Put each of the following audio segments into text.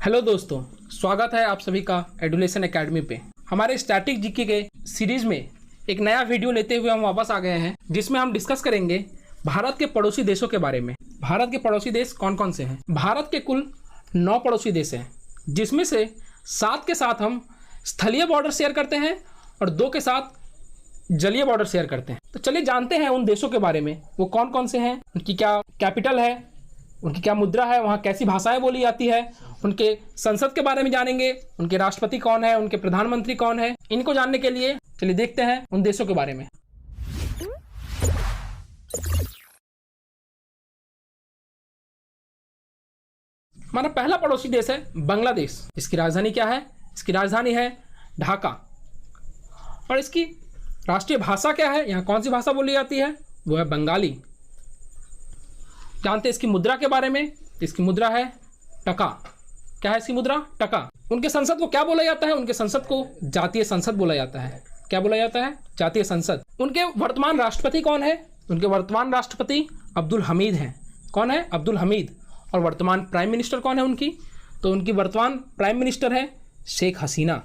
Hello दोस्तों, स्वागत है आप सभी का एडुलेशन एकेडमी पे। हमारे स्टैटिक जीके के सीरीज में एक नया वीडियो लेते हुए हम वापस आ गए हैं, जिसमें हम डिस्कस करेंगे भारत के पड़ोसी देशों के बारे में। भारत के पड़ोसी देश कौन कौन से हैं? भारत के कुल 9 पड़ोसी देश हैं, जिसमें से 7 के साथ हम स्थलीय बॉर्डर शेयर करते हैं और 2 के साथ जलीय बॉर्डर शेयर करते हैं। तो चलिए जानते हैं उन देशों के बारे में, वो कौन कौन से हैं, उनकी क्या कैपिटल है, उनकी क्या मुद्रा है, वहाँ कैसी भाषाएं बोली जाती है, उनके संसद के बारे में जानेंगे, उनके राष्ट्रपति कौन है, उनके प्रधानमंत्री कौन है। इनको जानने के लिए चलिए देखते हैं उन देशों के बारे में। हमारा पहला पड़ोसी देश है बांग्लादेश। इसकी राजधानी क्या है? इसकी राजधानी है ढाका। और इसकी राष्ट्रीय भाषा क्या है? यहाँ कौन सी भाषा बोली जाती है? वो है बंगाली। जानते हैं इसकी मुद्रा के बारे में? इसकी मुद्रा है टका। क्या है इसकी मुद्रा? टका। उनके संसद को क्या बोला जाता है? उनके संसद को जातीय संसद बोला जाता है। क्या बोला जाता है? जातीय संसद। उनके वर्तमान राष्ट्रपति कौन है? उनके वर्तमान राष्ट्रपति अब्दुल हमीद हैं। कौन है? अब्दुल हमीद। और वर्तमान प्राइम मिनिस्टर कौन है उनकी? तो उनकी वर्तमान प्राइम मिनिस्टर है शेख हसीना।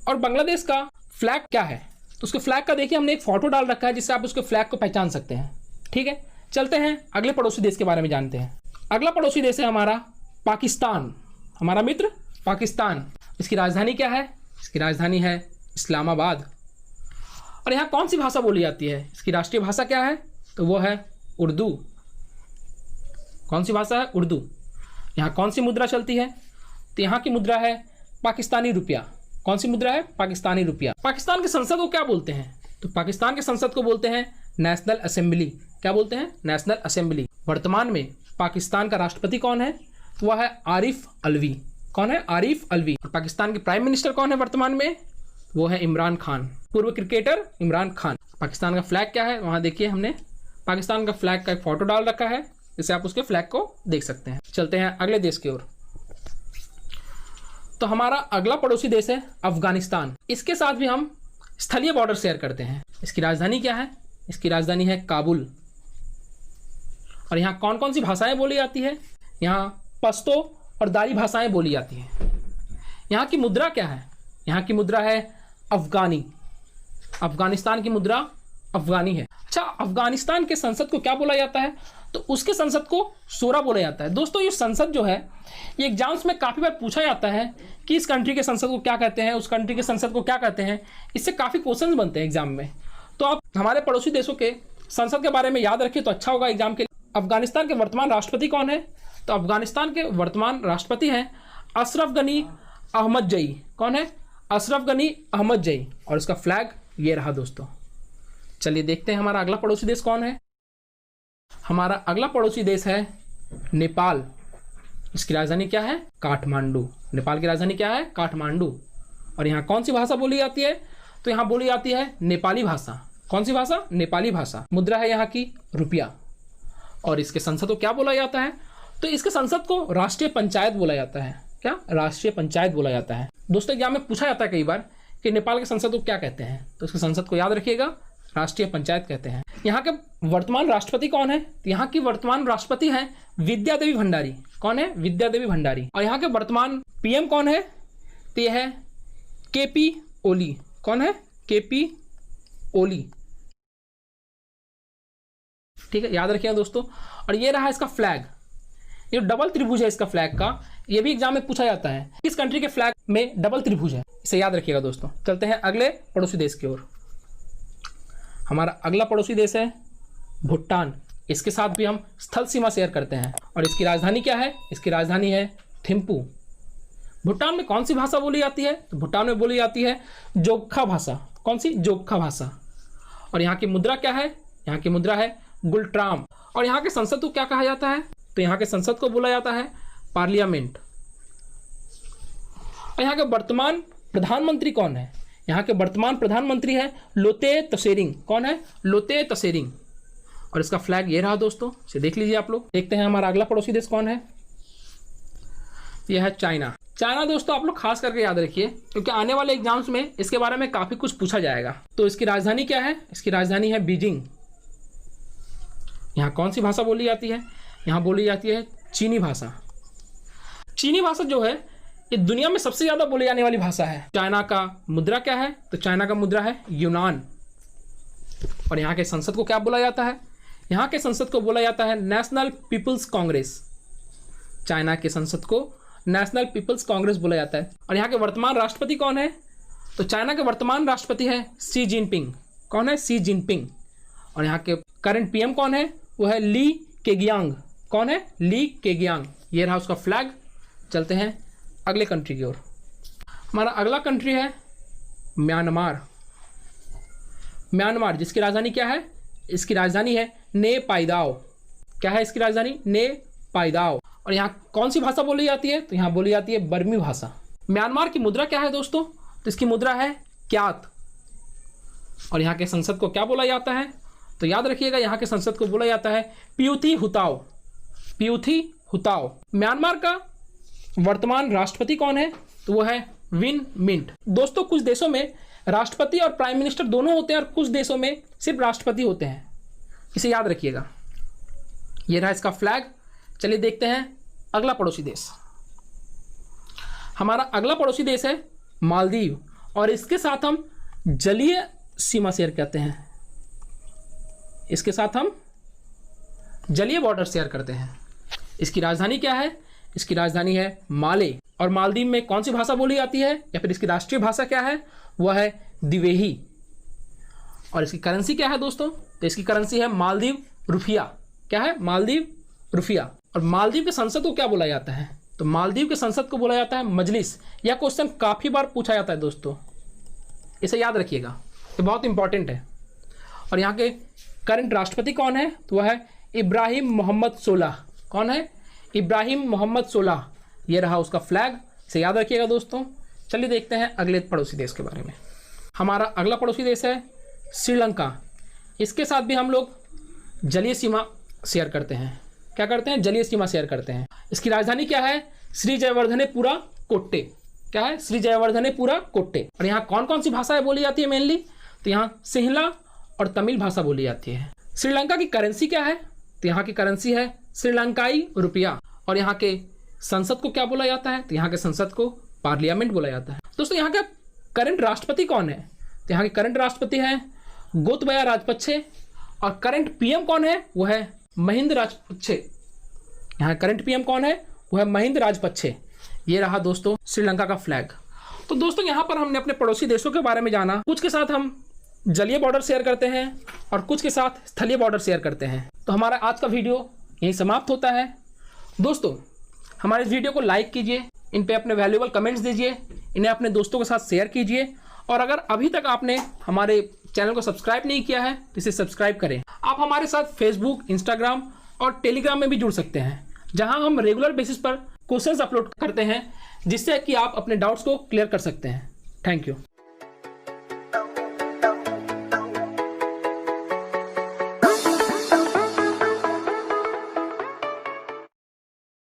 और बांग्लादेश का फ्लैग क्या है? तो उसके फ्लैग का देखिए हमने एक फोटो डाल रखा है, जिससे आप उसके फ्लैग को पहचान सकते हैं। ठीक है, चलते हैं अगले पड़ोसी देश के बारे में जानते हैं। अगला पड़ोसी देश है हमारा पाकिस्तान। हमारा मित्र पाकिस्तान। इसकी राजधानी क्या है? इसकी राजधानी है इस्लामाबाद। और यहाँ कौन सी भाषा बोली जाती है? इसकी राष्ट्रीय भाषा क्या है? तो वो है उर्दू। कौन सी भाषा है? उर्दू। यहाँ कौन सी मुद्रा चलती है? तो यहाँ की मुद्रा है पाकिस्तानी रुपया। कौन सी मुद्रा है? पाकिस्तानी रुपया। पाकिस्तान के संसद को क्या बोलते हैं? तो पाकिस्तान के संसद को बोलते हैं नेशनल असेंबली। क्या बोलते हैं? National assembly. वर्तमान में पाकिस्तान का राष्ट्रपति कौन है? तो वह है आरिफ अलवी। कौन है? आरिफ अलवी। और पाकिस्तान के प्राइम मिनिस्टर कौन है वर्तमान में? वो है इमरान खान, पूर्व क्रिकेटर इमरान खान। पाकिस्तान का फ्लैग क्या है? वहां देखिए हमने पाकिस्तान का फ्लैग का एक फोटो डाल रखा है, जिससे आप उसके फ्लैग को देख सकते हैं। चलते हैं अगले देश की ओर। तो हमारा अगला पड़ोसी देश है अफगानिस्तान। इसके साथ भी हम स्थलीय बॉर्डर शेयर करते हैं। इसकी राजधानी क्या है? इसकी राजधानी है काबुल। और यहाँ कौन कौन सी भाषाएं बोली जाती है? यहाँ पश्तो और दारी भाषाएं बोली जाती हैं। यहाँ की मुद्रा क्या है? यहाँ की मुद्रा है अफगानी। अफगानिस्तान की मुद्रा अफगानी है। अच्छा, अफगानिस्तान के संसद को क्या बोला जाता है? तो उसके संसद को शोरा बोला जाता है। दोस्तों, ये संसद जो है, ये एग्जाम्स में काफ़ी बार पूछा जाता है कि इस कंट्री के संसद को क्या कहते हैं, उस कंट्री के संसद को क्या कहते हैं। इससे काफ़ी क्वेश्चंस बनते हैं एग्जाम में। तो आप हमारे पड़ोसी देशों के संसद के बारे में याद रखिए तो अच्छा होगा एग्जाम के लिए। अफगानिस्तान के वर्तमान राष्ट्रपति कौन है? तो अफगानिस्तान के वर्तमान राष्ट्रपति हैं अशरफ गनी अहमदजई। कौन है? अशरफ गनी अहमदजई। और इसका फ्लैग ये रहा दोस्तों। चलिए देखते हैं हमारा अगला पड़ोसी देश कौन है। हमारा अगला पड़ोसी देश है नेपाल। इसकी राजधानी क्या है? काठमांडू। नेपाल की राजधानी क्या है? काठमांडू। और यहाँ कौन सी भाषा बोली जाती है? तो यहाँ बोली जाती है नेपाली भाषा। कौन सी भाषा? नेपाली भाषा। मुद्रा है यहाँ की रुपया। और इसके संसद को क्या बोला जाता है? तो इसके संसद को राष्ट्रीय पंचायत बोला जाता है। क्या? राष्ट्रीय पंचायत बोला जाता है। दोस्तों, एग्जाम में पूछा जाता है कई बार कि नेपाल के संसद को क्या कहते हैं, तो इसके संसद को याद रखिएगा, राष्ट्रीय पंचायत कहते हैं। यहाँ के वर्तमान राष्ट्रपति कौन है? तो यहाँ की वर्तमान राष्ट्रपति हैं विद्या देवी भंडारी। कौन है? विद्या देवी भंडारी। और यहाँ के वर्तमान पीएम कौन है? तो यह है केपी ओली। कौन है? केपी ओली। ठीक है, याद रखिएगा दोस्तों। और ये रहा इसका फ्लैग। ये डबल त्रिभुज है इसका फ्लैग का। ये भी एग्जाम में पूछा जाता है, किस कंट्री के फ्लैग में डबल त्रिभुज है, इसे याद रखिएगा दोस्तों। चलते हैं अगले पड़ोसी देश की ओर। हमारा अगला पड़ोसी देश है भूटान। इसके साथ भी हम स्थल सीमा शेयर करते हैं। और इसकी राजधानी क्या है? इसकी राजधानी है थिम्पू। भूटान में कौन सी भाषा बोली जाती है? तो भूटान में बोली जाती है जोग्खा भाषा। कौन सी? जोग्खा भाषा। और यहाँ की मुद्रा क्या है? यहाँ की मुद्रा है गुलट्राम। और यहाँ के संसद को क्या कहा जाता है? तो यहाँ के संसद को बोला जाता है पार्लियामेंट। और यहाँ के वर्तमान प्रधानमंत्री कौन है? यहाँ के वर्तमान प्रधानमंत्री है लोते तसेरिंग। कौन है? लोते तसेरिंग। और इसका फ्लैग ये रहा दोस्तों, इसे देख लीजिए आप लोग। देखते हैं हमारा अगला पड़ोसी देश कौन है। यह है चाइना। चाइना दोस्तों आप लोग खास करके याद रखिए, क्योंकि आने वाले एग्जाम्स में इसके बारे में काफी कुछ पूछा जाएगा। तो इसकी राजधानी क्या है? इसकी राजधानी है बीजिंग। यहाँ कौन सी भाषा बोली जाती है? यहाँ बोली जाती है चीनी भाषा। चीनी भाषा जो है ये दुनिया में सबसे ज़्यादा बोली जाने वाली भाषा है। चाइना का मुद्रा क्या है? तो चाइना का मुद्रा है यूनान। और यहाँ के संसद को क्या बोला जाता है? यहाँ के संसद को बोला जाता है नेशनल पीपल्स कांग्रेस। चाइना के संसद को नेशनल पीपल्स कांग्रेस बोला जाता है। और यहाँ के वर्तमान राष्ट्रपति कौन है? तो चाइना के वर्तमान राष्ट्रपति है शी जिनपिंग। कौन है? Xi Jinping. और यहाँ के करंट पीएम कौन है? वो है ली केगियांग। कौन है? ली केगियांग। ये रहा उसका फ्लैग। चलते हैं अगले कंट्री की ओर। हमारा अगला कंट्री है म्यांमार। म्यांमार जिसकी राजधानी क्या है? इसकी राजधानी है ने पाइदाओ। क्या है इसकी राजधानी? ने पाइदाओ। और यहाँ कौन सी भाषा बोली जाती है? तो यहाँ बोली जाती है बर्मी भाषा। म्यांमार की मुद्रा क्या है दोस्तों? तो इसकी मुद्रा है क्यात। और यहाँ के संसद को क्या बोला जाता है? तो याद रखिएगा यहाँ के संसद को बोला जाता है पियुथी हुताओ। पियुथी हुताओ। म्यांमार का वर्तमान राष्ट्रपति कौन है? तो वो है विन मिंट। दोस्तों कुछ देशों में राष्ट्रपति और प्राइम मिनिस्टर दोनों होते हैं और कुछ देशों में सिर्फ राष्ट्रपति होते हैं, इसे याद रखिएगा। ये रहा इसका फ्लैग। चलिए देखते हैं अगला पड़ोसी देश। हमारा अगला पड़ोसी देश है मालदीव और इसके साथ हम जलीय सीमा शेयर करते हैं। इसके साथ हम जलीय बॉर्डर शेयर करते हैं। इसकी राजधानी क्या है? इसकी राजधानी है माले। और मालदीव में कौन सी भाषा बोली जाती है या फिर इसकी राष्ट्रीय भाषा क्या है? वह है दिवेही। और इसकी करेंसी क्या है दोस्तों? तो इसकी करेंसी है मालदीव रुपया। क्या है? मालदीव रुपया। और मालदीव के संसद को क्या बोला जाता है? तो मालदीव के संसद को बोला जाता है मजलिस। यह क्वेश्चन काफ़ी बार पूछा जाता है दोस्तों, इसे याद रखिएगा, ये बहुत इंपॉर्टेंट है। और यहाँ के करंट राष्ट्रपति कौन है? तो वह है इब्राहिम मोहम्मद सोलाह। कौन है? इब्राहिम मोहम्मद सोलाह। ये रहा उसका फ्लैग, इसे याद रखिएगा दोस्तों। चलिए देखते हैं अगले पड़ोसी देश के बारे में। हमारा अगला पड़ोसी देश है श्रीलंका। इसके साथ भी हम लोग जलीय सीमा शेयर करते हैं। क्या करते हैं? जलीय सीमा शेयर करते हैं। इसकी राजधानी क्या है? श्री जयवर्धनेपुरा कोट्टे। क्या है? श्री जयवर्धनेपुरा कोट्टे। और यहाँ कौन कौन सी भाषाएं बोली जाती है मेनली? तो यहाँ सिंहला और तमिल भाषा बोली जाती है। श्रीलंका की करेंसी क्या है? तो यहाँ की करेंसी है श्रीलंकाई रुपया। और यहाँ के संसद को क्या बोला जाता है? तो यहाँ के संसद को पार्लियामेंट बोला जाता है। दोस्तों यहाँ का करंट राष्ट्रपति कौन है? तो यहाँ के करंट राष्ट्रपति हैं गोतबाया राजपक्षे। और करंट पीएम कौन है? वो है महिंद राजपक्षे। यहाँ करंट पीएम कौन है? वो है महिंद राजपक्षे। ये रहा दोस्तों श्रीलंका का फ्लैग। तो दोस्तों यहाँ पर हमने अपने पड़ोसी देशों के बारे में जाना। कुछ के साथ हम जलीय बॉर्डर शेयर करते हैं और कुछ के साथ स्थलीय बॉर्डर शेयर करते हैं। तो हमारा आज का वीडियो यहीं समाप्त होता है। दोस्तों हमारे इस वीडियो को लाइक कीजिए, इन पे अपने वैल्यूएबल कमेंट्स दीजिए, इन्हें अपने दोस्तों के साथ शेयर कीजिए। और अगर अभी तक आपने हमारे चैनल को सब्सक्राइब नहीं किया है तो इसे सब्सक्राइब करें। आप हमारे साथ फेसबुक, इंस्टाग्राम और टेलीग्राम में भी जुड़ सकते हैं, जहां हम रेगुलर बेसिस पर क्वेश्चंस अपलोड करते हैं, जिससे कि आप अपने डाउट्स को क्लियर कर सकते हैं। Thank you.